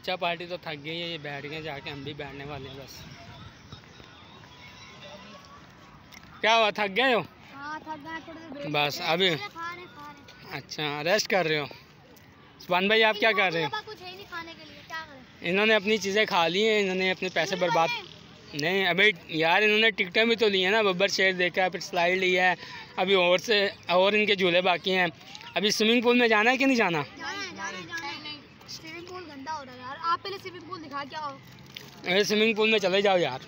बच्चा पार्टी तो थक गई है, ये बैठ गए, जाके हम भी बैठने वाले हैं बस। क्या हुआ, थक गए हो? हाँ, थक गए बस अभी। अच्छा, रेस्ट कर रहे हो। सुभान भाई आप क्या कर रहे हो? कुछ है नहीं खाने के लिए, क्या करें? इन्होंने अपनी चीज़ें खा ली हैं, इन्होंने अपने पैसे बर्बाद नहीं। अभी यार इन्होंने टिकटें भी तो ली हैं ना, बब्बर शेर देखा, फिर स्लाइड लिया है, अभी और इनके झूले बाकी हैं। अभी स्विमिंग पूल में जाना है कि नहीं जाना? स्विमिंग पूल गंदा हो रहा है यार, आप पहले स्विमिंग पूल दिखा के आओ। स्विमिंग पूल में चले जाओ यार।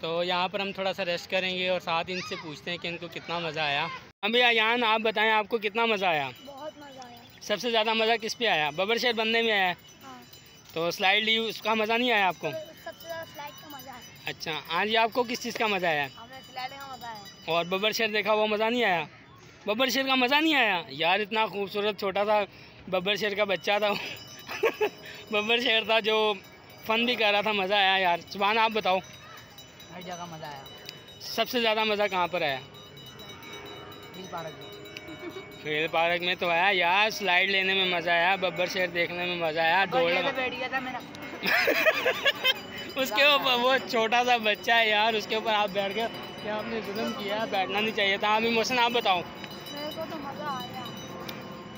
तो यहाँ पर हम थोड़ा सा रेस्ट करेंगे और साथ इनसे पूछते हैं कि इनको कितना मज़ा आया। अभी अयान आप बताएं, आपको कितना मज़ा आया? बहुत मज़ा आया। सबसे ज़्यादा मज़ा किस पे आया? बब्बर शेर बनने में आया? हाँ। तो स्लाइड ली, उसका मज़ा नहीं आया आपको? सबसे ज़्यादा स्लाइड का मज़ा आया। अच्छा, हाँ जी, आपको किस चीज़ का मज़ा आया? स्लाइड का मज़ा आया। और बब्बर शेर देखा, वो मज़ा नहीं आया? बब्बर शेर का मज़ा नहीं आया यार, इतना खूबसूरत छोटा सा बब्बर शेर का बच्चा था बब्बर शेर था जो फ़न भी कर रहा था, मज़ा आया यार। सुभान आप बताओ। हर जगह मज़ा आया। सबसे ज़्यादा मज़ा कहाँ पर आया? खेल पार्क में तो आया यार, स्लाइड लेने में मज़ा आया, बब्बर शेर देखने में मज़ा आया, दौड़ बैठ गया था मेरा उसके ऊपर वो छोटा सा बच्चा है यार, उसके ऊपर आप बैठ गए, क्या आपने जुल्म किया, बैठना नहीं चाहिए था। अभी मोहसिन आप बताओ। मेरे को तो मज़ा आया।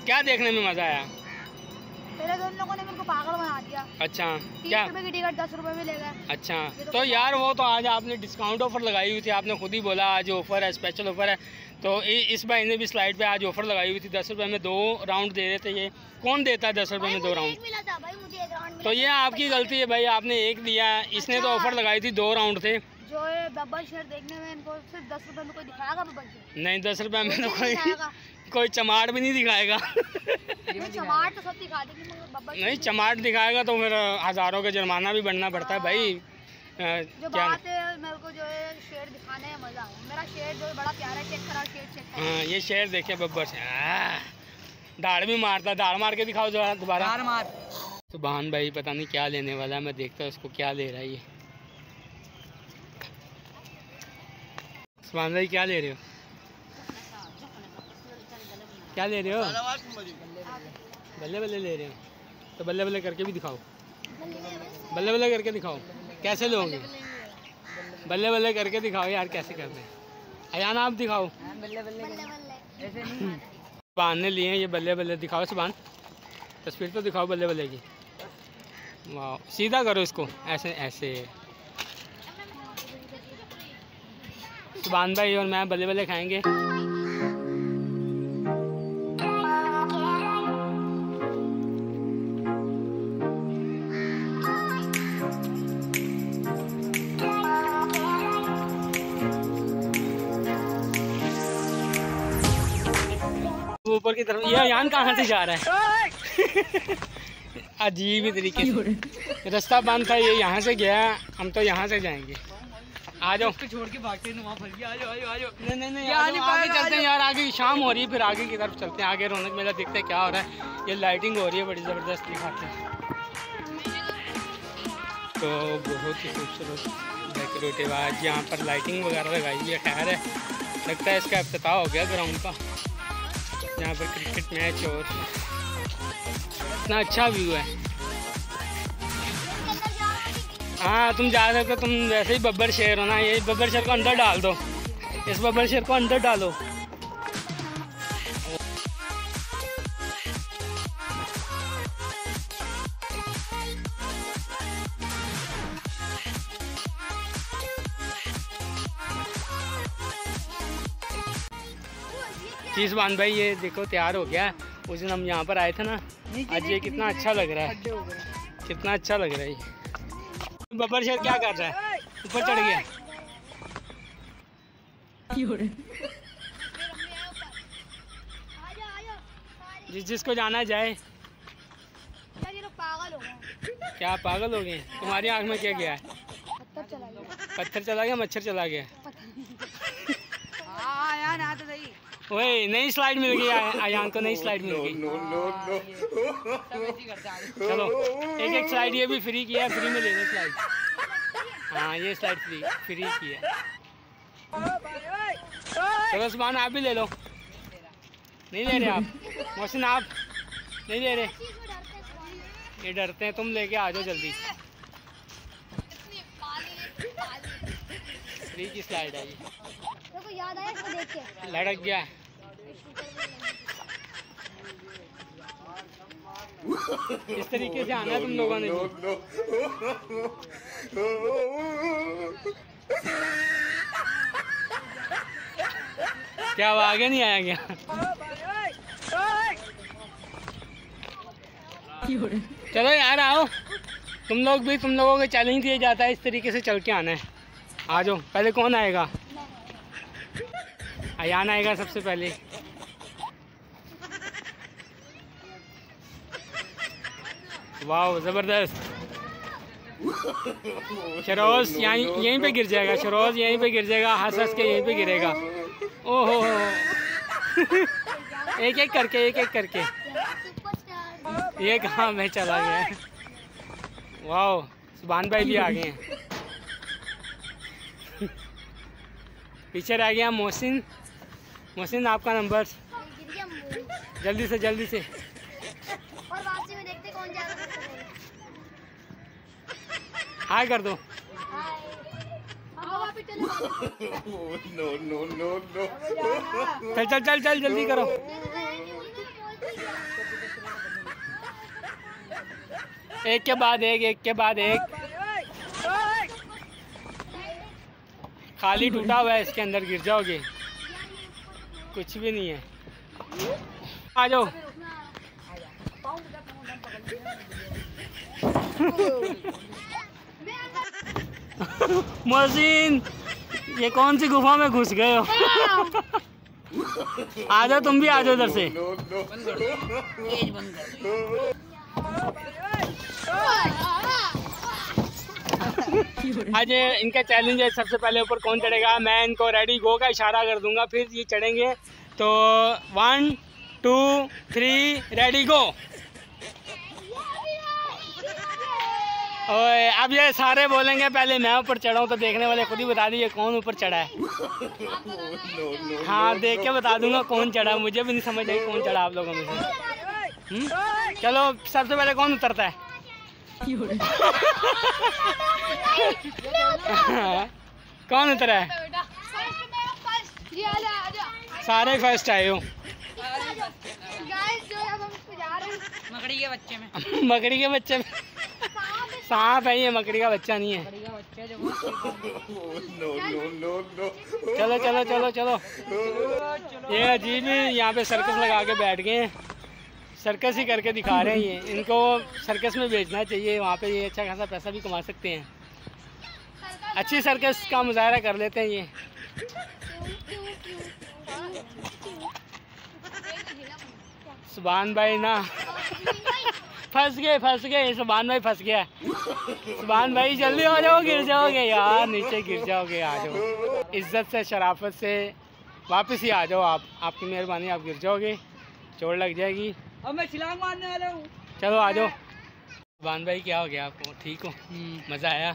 क्या देखने में मज़ा आया? पहले तो उन लोगों ने मेरे को पागल बना दिया। अच्छा, 30 क्या? रुपए की टिकट 10 रुपए में ले गए। अच्छा, तो यार वो तो आज आपने डिस्काउंट ऑफर लगाई हुई थी, आपने खुद ही बोला आज ऑफर है, स्पेशल ऑफर है। तो इस भाई ने भी स्लाइड पे आज ऑफर लगाई हुई थी, 10 रुपये में 2 राउंड दे रहे थे। ये कौन देता है 10 रुपये में 2 राउंड? तो ये आपकी गलती है भाई, आपने एक दिया, इसने तो ऑफर लगाई थी 2 राउंड थे। जो ये बब्बर शेर देखने में इनको सिर्फ 10 रुपए में कोई दिखाएगा? बब्बर शेर नहीं, 10 रुपये में तो कोई चमाट भी नहीं दिखाएगा चमाट तो सब दिखा देंगे, मगर बब्बर नहीं, चमाट दिखाएगा तो फिर हज़ारों का जुर्माना भी बनना पड़ता है भाई। जो बात है, मेरे को जो है शेर दिखाने में मज़ा आया। मेरा शेर जो है बड़ा प्यारा, चेक करा शेर, चेक करा। हाँ, ये शेर देखे बब्बर से, दाढ़ भी मारता, दाढ़ मार के दिखाओ दोबारा। सुभान भाई पता नहीं क्या लेने वाला है, मैं देखता हूँ उसको क्या ले रहा है ये। सुभान भाई क्या ले रहे हो? क्या ले रहे हो? बल्ले बल्ले ले रहे हो? तो बल्ले बल्ले करके भी दिखाओ, बल्ले बल्ले करके दिखाओ, कैसे लोगे? बल्ले बल्ले करके दिखाओ यार, कैसे करते हैं? अयान आप दिखाओ। सुभान ने लिए हैं ये बल्ले बल्ले, दिखाओ सुभान, तस्वीर तो दिखाओ बल्ले बल्ले की। वाह, सीधा करो इसको, ऐसे ऐसे। सुभान भाई और मैं बल्ले बल्ले खाएंगे। ऊपर की तरफ। ये अयान कहाँ से जा रहा है? अजीब ही तरीके से, रास्ता बंद था, ये यहाँ से गया, हम तो यहाँ से जाएंगे। आ जाओ, छोड़ के भागते हैं, वहाँ फंस गया। आ जाओ आ जाओ। नहीं आगे चलते हैं यार, आगे शाम हो रही है, फिर आगे की तरफ चलते हैं, आगे रौनक मेला देखते हैं क्या हो रहा है। ये लाइटिंग हो रही है बड़ी ज़बरदस्त, दिखाते हैं। तो बहुत ही खूबसूरत डेकोरेटिव आज यहाँ पर लाइटिंग वगैरह लगाई हुई है। खैर है, लगता है इसका इफ्तिताह हो गया ग्राउंड का, यहाँ पर क्रिकेट मैच, और इतना अच्छा व्यू है। हाँ तुम जा सकते हो, तुम वैसे ही बब्बर शेर हो ना, ये बब्बर शेर को अंदर डाल दो, इस बब्बर शेर को अंदर डालो। चीज़ बांध भाई, ये देखो तैयार हो गया। उस दिन हम यहाँ पर आए थे ना, आज ये कितना अच्छा लग रहा है, कितना अच्छा लग रहा है ये। बब्बर शेर क्या कर रहा है? ऊपर चढ़ गया। जिसको जाना जाए। पागल हो गए। क्या पागल हो गए? तुम्हारी आँख में क्या गया है? पत्थर चला गया, मच्छर चला गया। वही नई स्लाइड मिल गई अयान को, नई स्लाइड मिल गई। चलो एक स्लाइड ये भी फ्री किया है, फ्री में ले लो स्लाइड। हाँ ये स्लाइड फ्री की है। चलो सुभान आप भी ले लो। नहीं ले रहे आप? मोहसिन आप नहीं ले रहे? ये डरते हैं। तुम लेके आ जाओ जल्दी। फ्री की स्लाइड है ये। देखो याद आया इसको देख के। लड़क गया। इस तरीके से आना है तुम लोगों ने। क्या वो आगे नहीं आया क्या? चलो यार आओ, तुम लोग भी, तुम लोगों को चैलेंज दिया जाता है इस तरीके से चल के आना है। आ जाओ। पहले कौन आएगा? अयान आएगा सबसे पहले। वाह ज़बरदस्त। शरोज यहीं पे गिर जाएगा। शरोज यहीं पे गिर जाएगा। हंस हंस के यहीं पे गिरेगा। ओहो एक एक करके ये कहाँ में चला गया। वाह सुभान भाई भी आ गए हैं। पीछे रह गया मोहसिन। मोहसिन आपका नंबर जल्दी से और वापसी में देखते कौन जाएगा। हाय कर दो। चल जल्दी करो। एक के बाद एक। खाली टूटा हुआ है, इसके अंदर गिर जाओगे। कुछ भी नहीं है। आ जाओ। मोहसिन ये कौन सी गुफा में घुस गए हो? आ जाओ तुम भी, आ जाओ इधर से। आज इनका चैलेंज है, सबसे पहले ऊपर कौन चढ़ेगा। मैं इनको रेडी गो का इशारा कर दूंगा, फिर ये चढ़ेंगे। तो 1 2 3 रेडी गो। ओए अब ये सारे बोलेंगे पहले मैं ऊपर चढ़ा हूँ, तो देखने वाले खुद ही बता दीजिए कौन ऊपर चढ़ा है। हाँ देख के बता दूंगा कौन चढ़ा। मुझे भी नहीं समझ आई कौन चढ़ा आप लोगों में से। चलो सबसे पहले कौन उतरता है? कौन उतरा है? सारे फर्स्ट आए हो। मकड़ी के बच्चे में मकड़ी के बच्चे में सांप है ये, मकड़ी का बच्चा नहीं है। चलो ये अजीब ही यहाँ पे सर्कस लगा के बैठ गए हैं। सर्कस ही करके दिखा रहे हैं ये। इनको सर्कस में भेजना चाहिए, वहाँ पे ये अच्छा खासा पैसा भी कमा सकते हैं। अच्छी सर्कस का मुजाहरा कर लेते हैं ये। सुभान भाई ना फंस गए। सुभान भाई फंस गया। सुभान भाई जल्दी आ जाओ, गिर जाओगे यार, नीचे गिर जाओगे। आ जाओ इज्जत से शराफत से वापस ही आ जाओ। आपकी मेहरबानी, आप गिर जाओगे, चोट लग जाएगी। अब मैं छलांग मारने वाला हूँ। चलो आ जाओ। सुभान भाई क्या हो गया आपको? ठीक हो? मज़ा आया?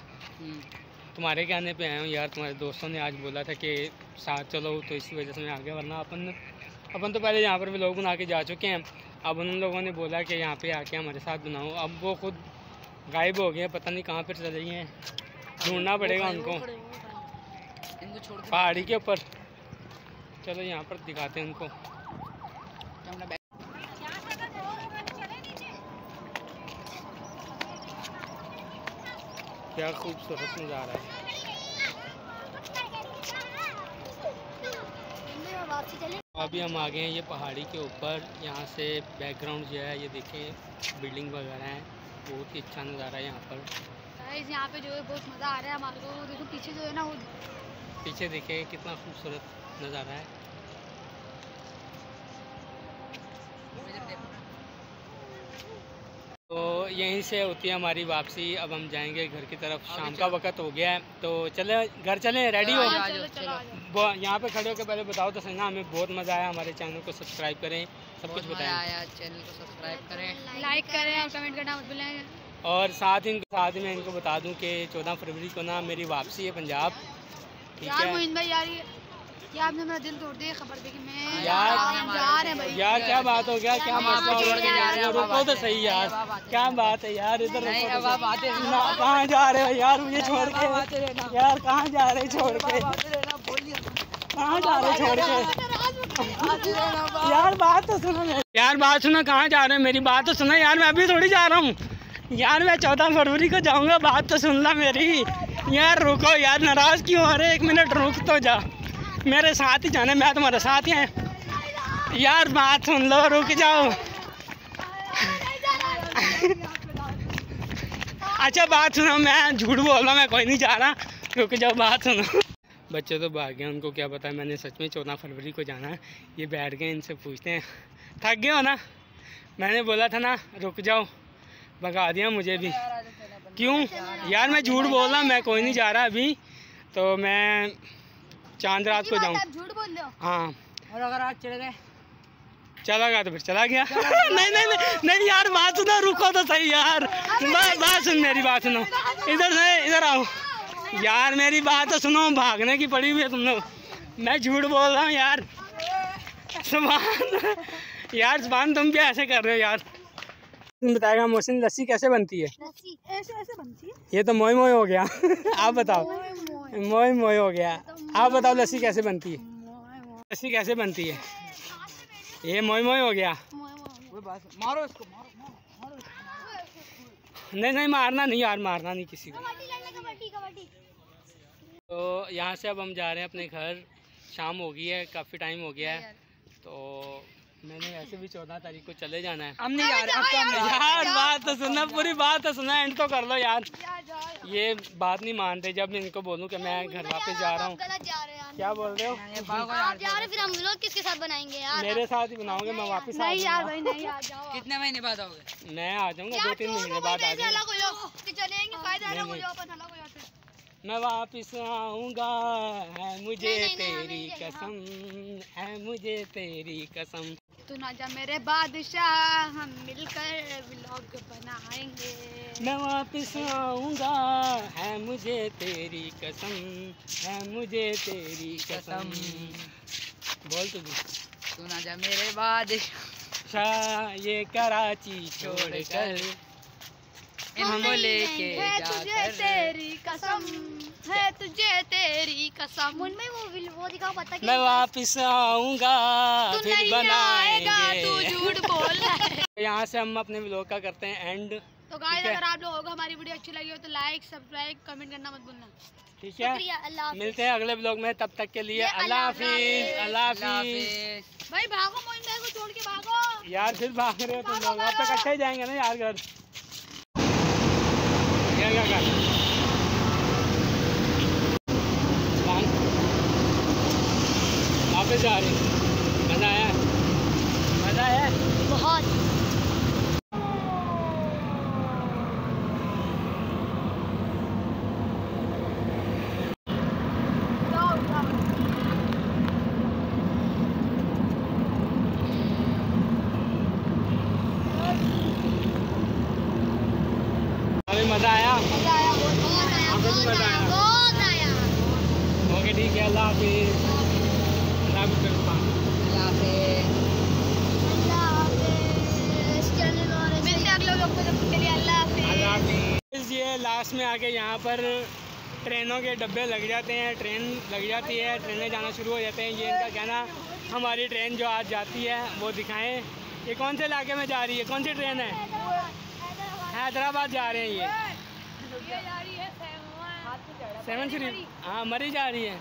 तुम्हारे कहने पे आया हूँ यार। तुम्हारे दोस्तों ने आज बोला था कि साथ चलो, तो इसी वजह से मैं आ गया। वरना अपन तो पहले यहाँ पर भी लोग बना के जा चुके हैं। अब उन लोगों ने बोला कि यहाँ पे आके हमारे साथ बनाओ। अब वो खुद गायब हो गए, पता नहीं कहाँ पर चले गए हैं। ढूंढना पड़ेगा उनको पहाड़ी के ऊपर। चलो यहाँ पर दिखाते हैं उनको। क्या खूबसूरत नज़ारा है। अभी हम आ गए हैं ये पहाड़ी के ऊपर। यहाँ से बैकग्राउंड जो है ये देखें, बिल्डिंग वगैरह है। बहुत ही अच्छा नज़ारा है यहाँ पर। यहाँ पे जो है बहुत मज़ा आ रहा है हमारे को। देखो पीछे जो है ना, वो पीछे देखें कितना खूबसूरत नज़ारा है। तो यहीं से होती है हमारी वापसी। अब हम जाएंगे घर की तरफ। शाम का वक्त हो गया है, तो चले घर चलें। रेडी हो? यहाँ पे खड़े होकर पहले बताओ तो सही ना, हमें बहुत मज़ा आया। हमारे चैनल को सब्सक्राइब करें, सब कुछ बताएं। चैनल को सब्सक्राइब करें, लाइक करें और कमेंट करना मत भूलें। और साथ में इनको बता दूं कि 14 फरवरी को ना मेरी वापसी है पंजाब। ठीक है मोहिन भाई यार, ये आपने मेरा दिल तोड़ दिया खबर पे कि मैं यार, जा रहे हैं भाई। यार क्या बात हो गया, क्या मसला हो गया यार, रुको तो सही यार, क्या बात है यार, इधर कहाँ जा रहे हो यार, मुझे छोड़ के यार, कहाँ जा रहे छोड़ के, कहाँ जा रहे छोड़ के यार, बात तो सुनो यार, बात सुनो, कहाँ जा रहे हो, मेरी बात तो सुनो यार, मैं अभी थोड़ी जा रहा हूँ यार, मैं 14 फरवरी को जाऊँगा, बात तो सुन ला मेरी यार, रुको यार, नाराज़ क्यों हो रहे, 1 मिनट रुक तो जा, मेरे साथ ही जाना, मैं तुम्हारे साथ ही हैं यार, बात सुन लो, रुक जाओ अच्छा बात सुनो, मैं झूठ बोल रहा हूँ, मैं कोई नहीं जा रहा, रुक जाओ, बात सुनो। बच्चे तो भाग गए, उनको क्या पता मैंने सच में 14 फरवरी को जाना है, ये बैठ गए, इनसे पूछते हैं, थक गए हो ना, मैंने बोला था ना रुक जाओ, भगा दिया मुझे भी, क्यों यार, मैं झूठ बोल रहा हूँ, मैं कोई नहीं जा रहा अभी, तो मैं चांद रात को जाऊँ, झूठ बोल रहे हो? हाँ, और अगर आज चले गए, चला गया तो फिर चला गया नहीं नहीं नहीं नहीं यार, बात सुनो, रुको तो सही यार, बात सुन, मेरी बात सुनो, इधर से इधर आओ यार, मेरी बात तो सुनो, भागने की पड़ी हुई है तुम लोग, मैं झूठ बोल रहा हूँ यार, सुभान यार, सुभान तुम क्या ऐसे कर रहे हो यार, तुम बताएगा मोहसिन लस्सी कैसे बनती है? लस्सी ऐसे ऐसे बनती है, ये तो मोई मोई हो गया आप बताओ, मोई मोई हो गया, आप बताओ लस्सी कैसे बनती है, लस्सी कैसे बनती है, ये मोई मोई हो गया, मारो इसको, मारो नहीं नहीं मारना नहीं यार, मारना नहीं किसी को। तो यहाँ से अब हम जा रहे हैं अपने घर, शाम हो गई है, काफ़ी टाइम हो गया है, तो मैंने ऐसे भी 14 तारीख को चले जाना है, हम नहीं जा रहे, अब तो हम यार बात तो सुनना, पूरी बात तो सुना, एंड तो कर लो यार, ये बात नहीं मानते, जब मैं इनको बोलूँ कि मैं घर वापस जा रहा हूँ, क्या बोल रहे हो, फिर हम लोग किसके साथ बनाएंगे यार, मेरे साथ ही बनाओगे, मैं वापस आ जाऊंगा, कितने महीने बाद आओगे? मैं आ जाऊंगा 2-3 महीने बाद आ जाऊंगा, मैं वापस आऊंगा, है मुझे तेरी कसम, है मुझे तेरी कसम, तू ना जा मेरे बादशाह, हम मिलकर व्लॉग बनाएंगे, मैं वापस आऊंगा, है मुझे तेरी कसम, है मुझे तेरी कसम, बोल तू ना जा मेरे बादशाह, ये कराची छोड़कर हमको लेके है तुझे तेरी कसम, है तुझे तेरी कसम, उनमें वो दिखाओ, पता मैं वापस आऊंगा, फिर बनाएंगे, तू झूठ बोल रहा है। यहाँ से हम अपने व्लॉग का करते हैं एंड, तो गाइस अगर आप लोगों को हमारी वीडियो अच्छी लगी हो तो लाइक सब्सक्राइब कमेंट करना मत भूलना, ठीक है, मिलते हैं अगले व्लॉग में, तब तक के लिए अल्लाह हाफिज, अल्लाह हाफिज। भाई भागो, मोइन भाई को छोड़ के भागो यार, फिर भाग रहे हो तुम लोग, अब तक इकट्ठे ही जाएंगे ना यार घर, क्या कर वापस जा रही, मज़ा आया, मज़ा आया बहुत। अभी मज़ा आया, मजा आया, मज़ा आया, बहुत आया। ओके ठीक है, अल्लाह हाफिज, अल्लाह हाफिज, मिलते हैं अगले लोग के लिए, अल्लाह हाफिज। ये लास्ट में आके यहाँ पर ट्रेनों के डब्बे लग जाते हैं, ट्रेन लग जाती है, ट्रेनें जाना शुरू हो जाते हैं, ये इनका कहना, हमारी ट्रेन जो आज जाती है वो दिखाएं, ये कौन से इलाके में जा रही है, कौन सी ट्रेन है, हैदराबाद जा रहे हैं ये 7 श्री, हाँ मरी जा रही है,